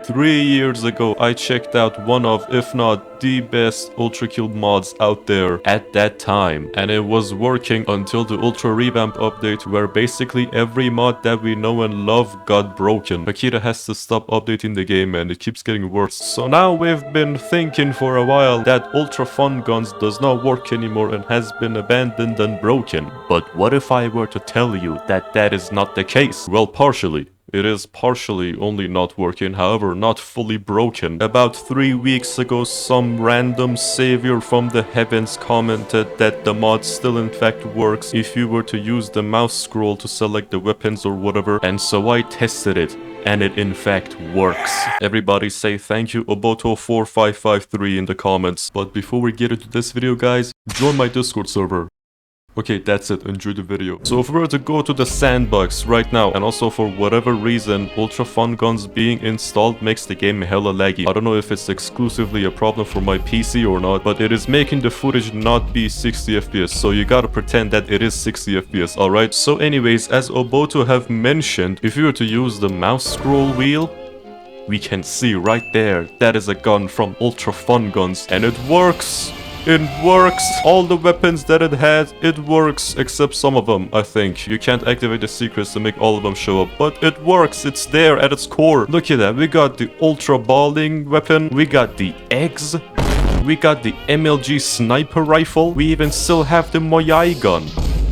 3 years ago, I checked out one of, if not the best ULTRAKILL mods out there at that time. And it was working until the Ultra Revamp update, where basically every mod that we know and love got broken. Hakita has to stop updating the game and it keeps getting worse. So now we've been thinking for a while that ultrafunguns does not work anymore and has been abandoned and broken. But what if I were to tell you that that is not the case? Well, partially. It is partially only not working, however not fully broken. About 3 weeks ago, some random savior from the heavens commented that the mod still in fact works if you were to use the mouse scroll to select the weapons or whatever, and so I tested it. And it in fact works. Everybody say thank you Oboto4553 in the comments. But before we get into this video, guys, join my Discord server. Okay, that's it. Enjoy the video. So if we were to go to the sandbox right now, and also for whatever reason, ultrafunguns being installed makes the game hella laggy. I don't know if it's exclusively a problem for my PC or not, but it is making the footage not be 60 FPS, so you gotta pretend that it is 60 FPS, alright? So anyways, as Oboto have mentioned, if you were to use the mouse scroll wheel, we can see right there, that is a gun from ultrafunguns, and it works! It works! All the weapons that it had, it works, except some of them, I think. You can't activate the secrets to make all of them show up, but it works, it's there at its core. Look at that, we got the ultra balling weapon, we got the eggs, we got the MLG sniper rifle, we even still have the Moyai gun.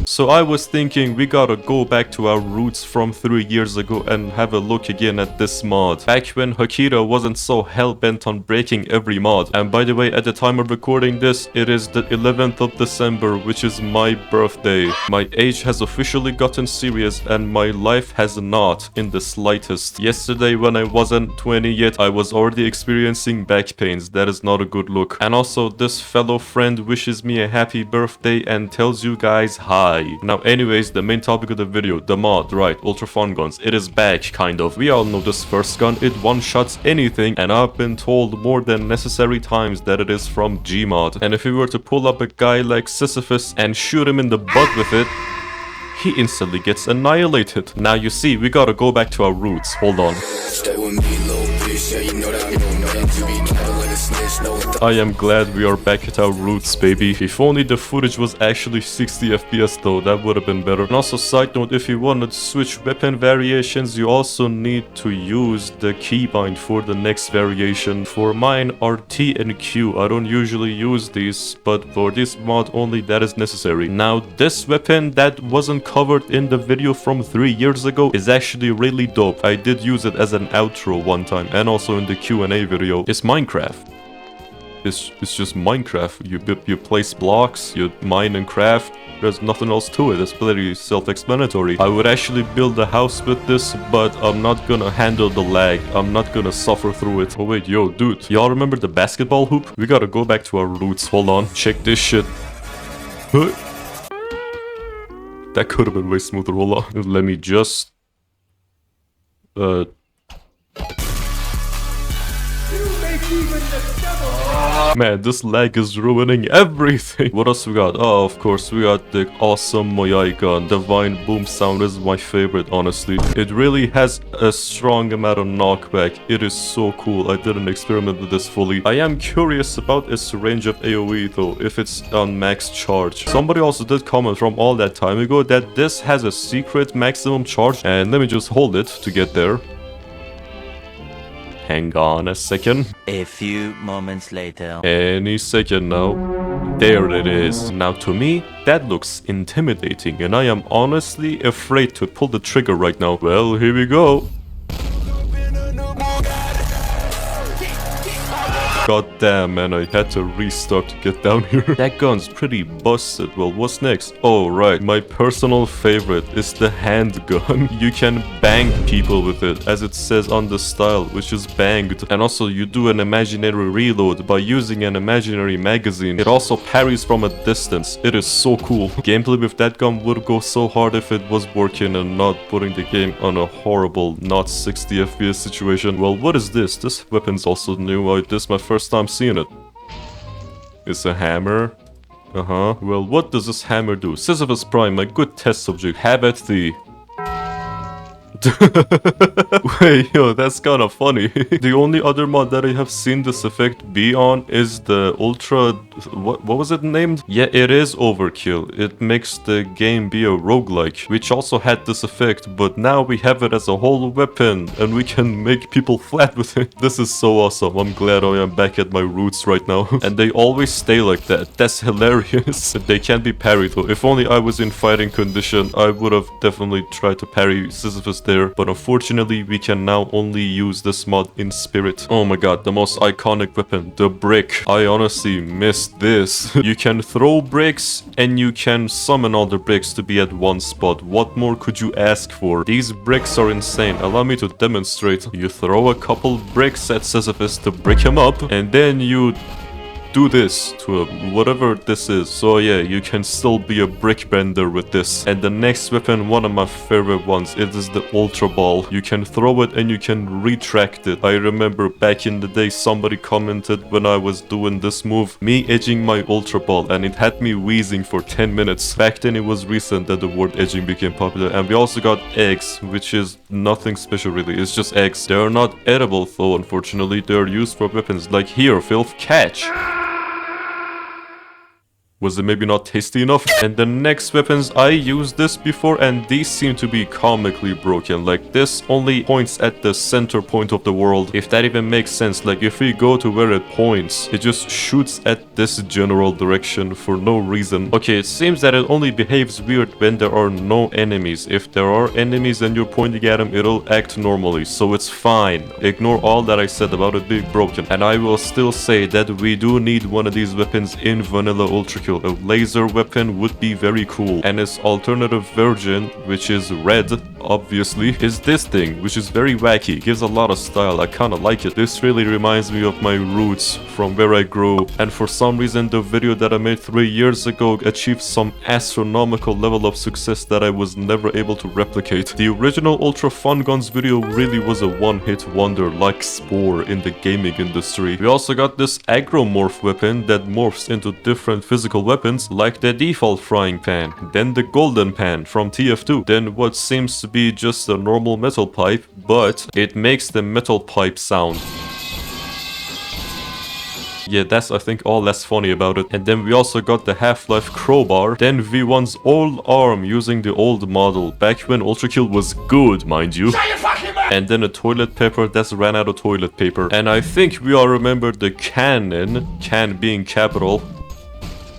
So I was thinking we gotta go back to our roots from 3 years ago and have a look again at this mod. Back when Hakita wasn't so hell-bent on breaking every mod. And by the way, at the time of recording this, it is the 11th of December, which is my birthday. My age has officially gotten serious and my life has not in the slightest. Yesterday when I wasn't 20 yet, I was already experiencing back pains. That is not a good look. And also, this fellow friend wishes me a happy birthday and tells you guys hi. Now anyways, the main topic of the video, the mod, right, ultrafunguns, it is back, kind of. We all know this first gun, it one-shots anything, and I've been told more than necessary times that it is from Gmod. And if we were to pull up a guy like Sisyphus and shoot him in the butt with it, he instantly gets annihilated. Now you see, we gotta go back to our roots. Hold on. Stay with me, little bitch. Yeah, you know that I'm I am glad we are back at our roots, baby. If only the footage was actually 60 FPS though, that would have been better. And also, side note, if you want to switch weapon variations, you also need to use the keybind for the next variation. For mine are T and Q. I don't usually use these, but for this mod only that is necessary. Now, this weapon that wasn't covered in the video from 3 years ago is actually really dope. I did use it as an outro one time and also in the Q&A video. It's Minecraft. It's just Minecraft. You place blocks, you mine and craft. There's nothing else to it. It's pretty self-explanatory. I would actually build a house with this, but I'm not gonna handle the lag. I'm not gonna suffer through it. Oh wait, yo, dude. Y'all remember the basketball hoop? We gotta go back to our roots. Hold on. Check this shit. Huh? That could have been way smoother. Hold on. Let me just... Man, this lag is ruining everything. What else we got? Oh, of course, we got the awesome Moyai gun. Divine boom sound is my favorite, honestly. It really has a strong amount of knockback. It is so cool. I didn't experiment with this fully. I am curious about its range of AoE though, if it's on max charge. Somebody also did comment from all that time ago that this has a secret maximum charge. And let me just hold it to get there. Hang on a second. A few moments later. Any second now. There it is. Now to me, that looks intimidating and I am honestly afraid to pull the trigger right now. Well, here we go. God damn, man, I had to restart to get down here. That gun's pretty busted. Well, what's next? Oh, right. My personal favorite is the handgun. You can bang people with it, as it says on the style, which is banged. And also, you do an imaginary reload by using an imaginary magazine. It also parries from a distance. It is so cool. Gameplay with that gun would go so hard if it was working and not putting the game on a horrible, not 60 FPS situation. Well, what is this? This weapon's also new. This is my first time seeing it. It's a hammer. Well, what does this hammer do? Sisyphus Prime, a good test subject. Have at thee. Wait, yo, that's kind of funny. The only other mod that I have seen this effect be on is the Ultra... What was it named? Yeah, it is Overkill. It makes the game be a roguelike, which also had this effect, but now we have it as a whole weapon, and we can make people flat with it. This is so awesome. I'm glad I am back at my roots right now. And they always stay like that. That's hilarious. They can't be parried though. If only I was in fighting condition, I would have definitely tried to parry Sisyphus there, but unfortunately we can now only use this mod in spirit. Oh my god, the most iconic weapon, the brick. I honestly missed this. You can throw bricks and you can summon all the bricks to be at one spot. What more could you ask for? These bricks are insane. Allow me to demonstrate. You throw a couple bricks at Sisyphus to brick him up, and then you do this to whatever this is. So yeah, you can still be a brick bender with this. And the next weapon, one of my favorite ones, it is the Ultra Ball. You can throw it and you can retract it. I remember back in the day somebody commented when I was doing this move, me edging my Ultra Ball, and it had me wheezing for 10 minutes. Back then it was recent that the word edging became popular. And we also got eggs, which is nothing special really, it's just eggs. They are not edible though, unfortunately. They are used for weapons like here, filth, catch. Was it maybe not tasty enough? And the next weapons, I used this before and these seem to be comically broken. Like this only points at the center point of the world, if that even makes sense. Like if we go to where it points, it just shoots at this general direction for no reason. Okay, it seems that it only behaves weird when there are no enemies. If there are enemies and you're pointing at them, it'll act normally, so it's fine. Ignore all that I said about it being broken. And I will still say that we do need one of these weapons in vanilla Ultra. A laser weapon would be very cool, and its alternative version, which is red obviously, is this thing, which is very wacky, gives a lot of style. I kinda like it. This really reminds me of my roots from where I grew, and for some reason the video that I made 3 years ago achieved some astronomical level of success that I was never able to replicate. The original Ultra Fun Guns video really was a one-hit wonder like Spore in the gaming industry. We also got this Aggromorph weapon that morphs into different physical weapons, like the default frying pan, then the golden pan from TF2, then what seems to be just a normal metal pipe, but it makes the metal pipe sound. Yeah, that's I think all that's funny about it. And then we also got the Half-Life crowbar, then V1's old arm using the old model, back when Ultrakill was good, mind you. And then a toilet paper that's ran out of toilet paper. And I think we all remember the cannon, can being capital,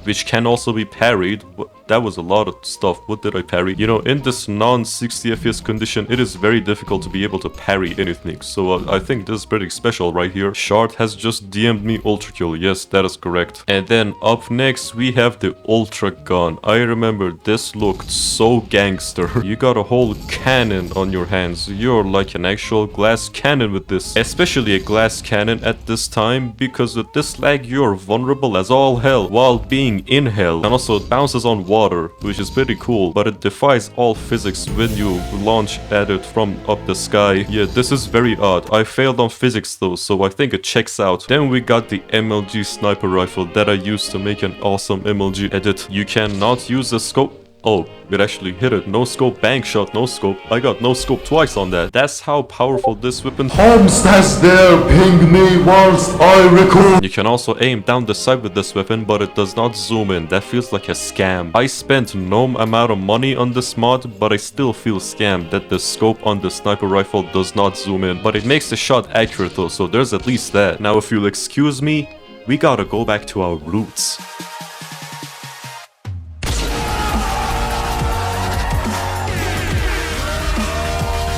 which can also be parried. That was a lot of stuff. What did I parry? You know, in this non-60 FPS condition, it is very difficult to be able to parry anything. So I think this is pretty special right here. Shard has just DM'd me Ultrakill. Yes, that is correct. And then up next, we have the Ultra Gun. I remember this looked so gangster. You got a whole cannon on your hands. You're like an actual glass cannon with this. Especially a glass cannon at this time, because with this lag, you're vulnerable as all hell while being in hell. And also it bounces on water, which is pretty cool, but it defies all physics when you launch at it from up the sky. Yeah, this is very odd. I failed on physics though, so I think it checks out. Then we got the MLG sniper rifle that I used to make an awesome MLG edit. You cannot use the scope. Oh, it actually hit it. No scope, bank shot, no scope. I got no scope twice on that. That's how powerful this weapon. Holmes stands there, ping me whilst I record. You can also aim down the sight with this weapon, but it does not zoom in. That feels like a scam. I spent no amount of money on this mod, but I still feel scammed that the scope on the sniper rifle does not zoom in. But it makes the shot accurate though, so there's at least that. Now if you'll excuse me, we gotta go back to our roots.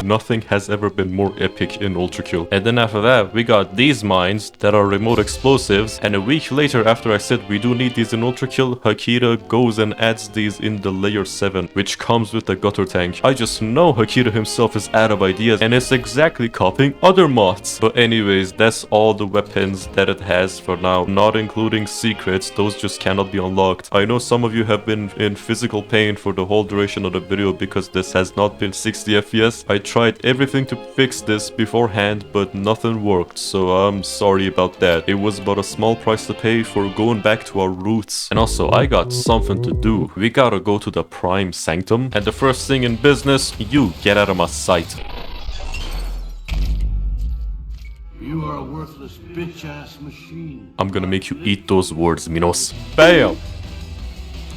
Nothing has ever been more epic in Ultrakill. And then after that, we got these mines that are remote explosives. And a week later, after I said we do need these in Ultrakill, Hakita goes and adds these in the layer 7, which comes with the gutter tank. I just know Hakita himself is out of ideas and is exactly copying other mods. But anyways, that's all the weapons that it has for now, not including secrets. Those just cannot be unlocked. I know some of you have been in physical pain for the whole duration of the video because this has not been 60 FPS. I tried tried everything to fix this beforehand, but nothing worked, so I'm sorry about that. It was but a small price to pay for going back to our roots. And also, I got something to do. We gotta go to the Prime Sanctum, and the first thing in business, you get out of my sight. You are a worthless bitch-ass machine. I'm gonna make you eat those words, Minos. BAM!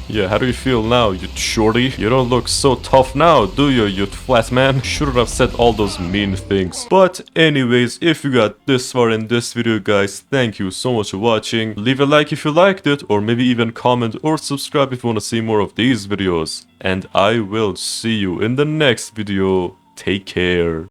Yeah, how do you feel now, you shorty? You don't look so tough now, do you flat man? Shouldn't have said all those mean things. But anyways, if you got this far in this video, guys, thank you so much for watching. Leave a like if you liked it, or maybe even comment or subscribe if you want to see more of these videos. And I will see you in the next video. Take care.